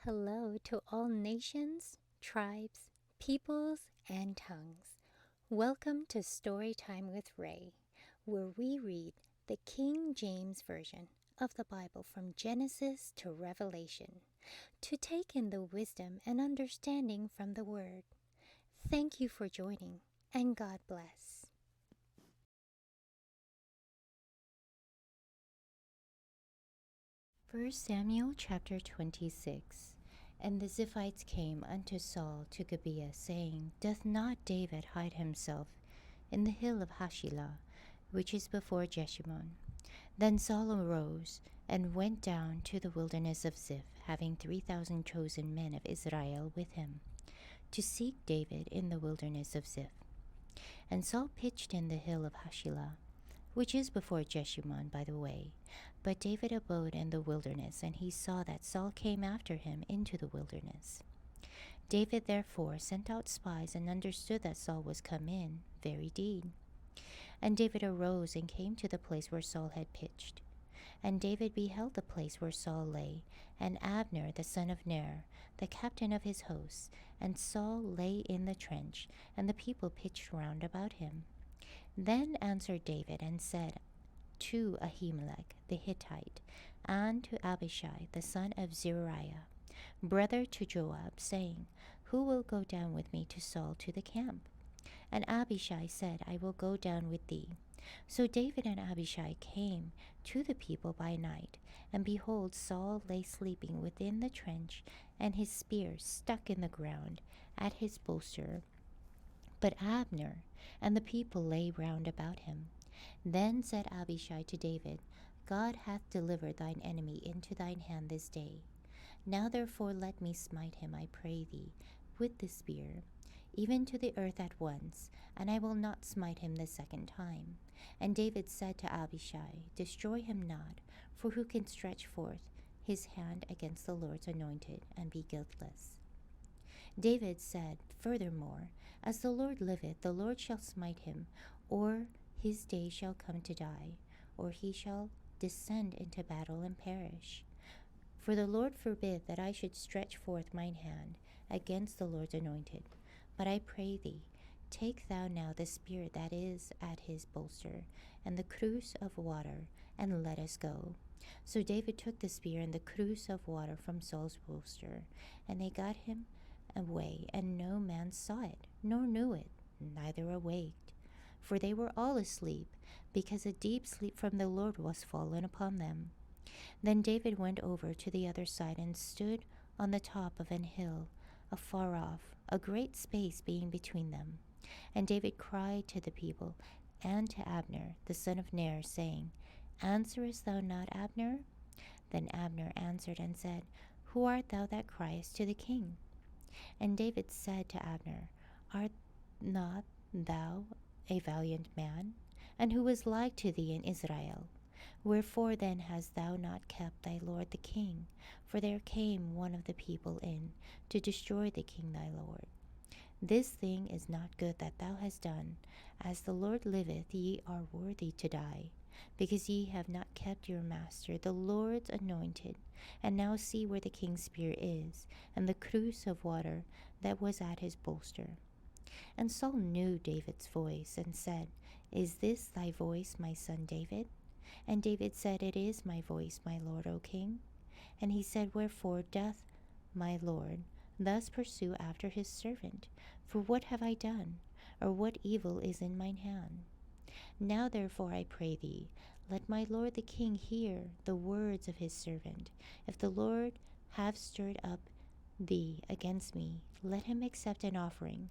Hello to all nations, tribes, peoples, and tongues. Welcome to Storytime with Ray, where we read the King James Version of the Bible from Genesis to Revelation to take in the wisdom and understanding from the Word. Thank you for joining, and God bless. 1 Samuel chapter 26. And the Ziphites came unto Saul to Gibeah, saying, Doth not David hide himself in the hill of Hachilah, which is before Jeshimon? Then Saul arose and went down to the wilderness of Ziph, having 3,000 chosen men of Israel with him, to seek David in the wilderness of Ziph. And Saul pitched in the hill of Hachilah, which is before Jeshimon by the way. But David abode in the wilderness, and he saw that Saul came after him into the wilderness. David therefore sent out spies, and understood that Saul was come in very deed. And David arose and came to the place where Saul had pitched. And David beheld the place where Saul lay, and Abner the son of Ner, the captain of his hosts. And Saul lay in the trench, and the people pitched round about him. Then answered David and said to Ahimelech the Hittite, and to Abishai the son of Zeruiah, brother to Joab, saying, Who will go down with me to Saul to the camp? And Abishai said, I will go down with thee. So David and Abishai came to the people by night, and behold, Saul lay sleeping within the trench, and his spear stuck in the ground at his bolster. But Abner and the people lay round about him. Then said Abishai to David, God hath delivered thine enemy into thine hand this day. Now therefore let me smite him, I pray thee, with the spear, even to the earth at once, and I will not smite him the second time. And David said to Abishai, Destroy him not, for who can stretch forth his hand against the Lord's anointed, and be guiltless? David said, Furthermore, As the Lord liveth, the Lord shall smite him, or his day shall come to die, or he shall descend into battle and perish. For the Lord forbid that I should stretch forth mine hand against the Lord's anointed. But I pray thee, take thou now the spear that is at his bolster, and the cruse of water, and let us go. So David took the spear and the cruse of water from Saul's bolster, and they got him away, and no man saw it, nor knew it, neither awaked. For they were all asleep, because a deep sleep from the Lord was fallen upon them. Then David went over to the other side, and stood on the top of an hill, afar off, a great space being between them. And David cried to the people, and to Abner the son of Ner, saying, Answerest thou not, Abner? Then Abner answered and said, Who art thou that criest to the king? And David said to Abner, Art not thou a valiant man? And who is like to thee in Israel? Wherefore then hast thou not kept thy lord the king? For there came one of the people in to destroy the king thy lord. This thing is not good that thou hast done. As the Lord liveth, ye are worthy to die, because ye have not kept your master, the Lord's anointed. And now see where the king's spear is, and the cruse of water that was at his bolster. And Saul knew David's voice, and said, Is this thy voice, my son David? And David said, It is my voice, my lord, O king. And he said, Wherefore doth my lord thus pursue after his servant? For what have I done? Or what evil is in mine hand? Now therefore I pray thee, let my lord the king hear the words of his servant. If the Lord have stirred up thee against me, let him accept an offering.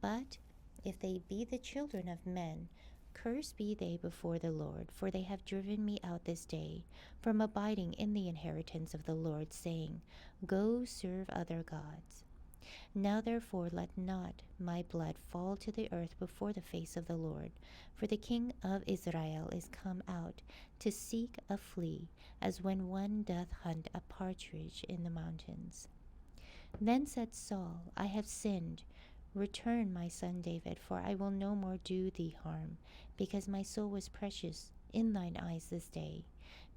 But if they be the children of men, cursed be they before the Lord, for they have driven me out this day from abiding in the inheritance of the Lord, saying, Go serve other gods. Now therefore let not my blood fall to the earth before the face of the Lord, for the king of Israel is come out to seek a flea, as when one doth hunt a partridge in the mountains. Then said Saul, I have sinned. Return, my son David, for I will no more do thee harm, because my soul was precious in thine eyes this day.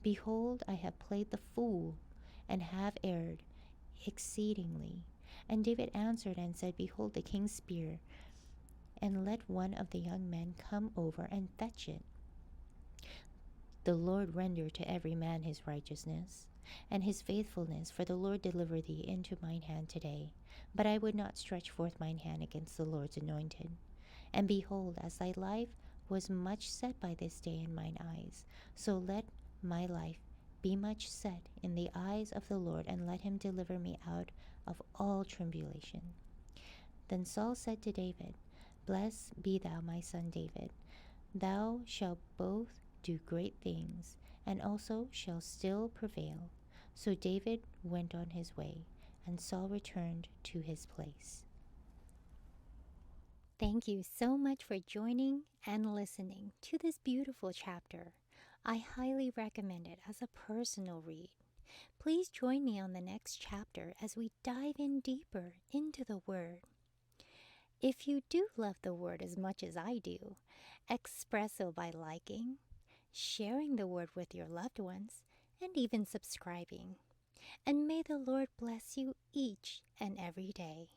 Behold, I have played the fool, and have erred exceedingly. And David answered and said, Behold the king's spear, and let one of the young men come over and fetch it. The Lord render to every man his righteousness and his faithfulness, for the Lord deliver thee into mine hand today. But I would not stretch forth mine hand against the Lord's anointed. And behold, as thy life was much set by this day in mine eyes, so let my life be much set in the eyes of the Lord, and let him deliver me out of all tribulation. Then Saul said to David, Blessed be thou, my son David. Thou shalt both do great things, and also shall still prevail. So David went on his way, and Saul returned to his place. Thank you so much for joining and listening to this beautiful chapter. I highly recommend it as a personal read. Please join me on the next chapter as we dive in deeper into the Word. If you do love the Word as much as I do, express so by liking, sharing the Word with your loved ones, and even subscribing. And may the Lord bless you each and every day.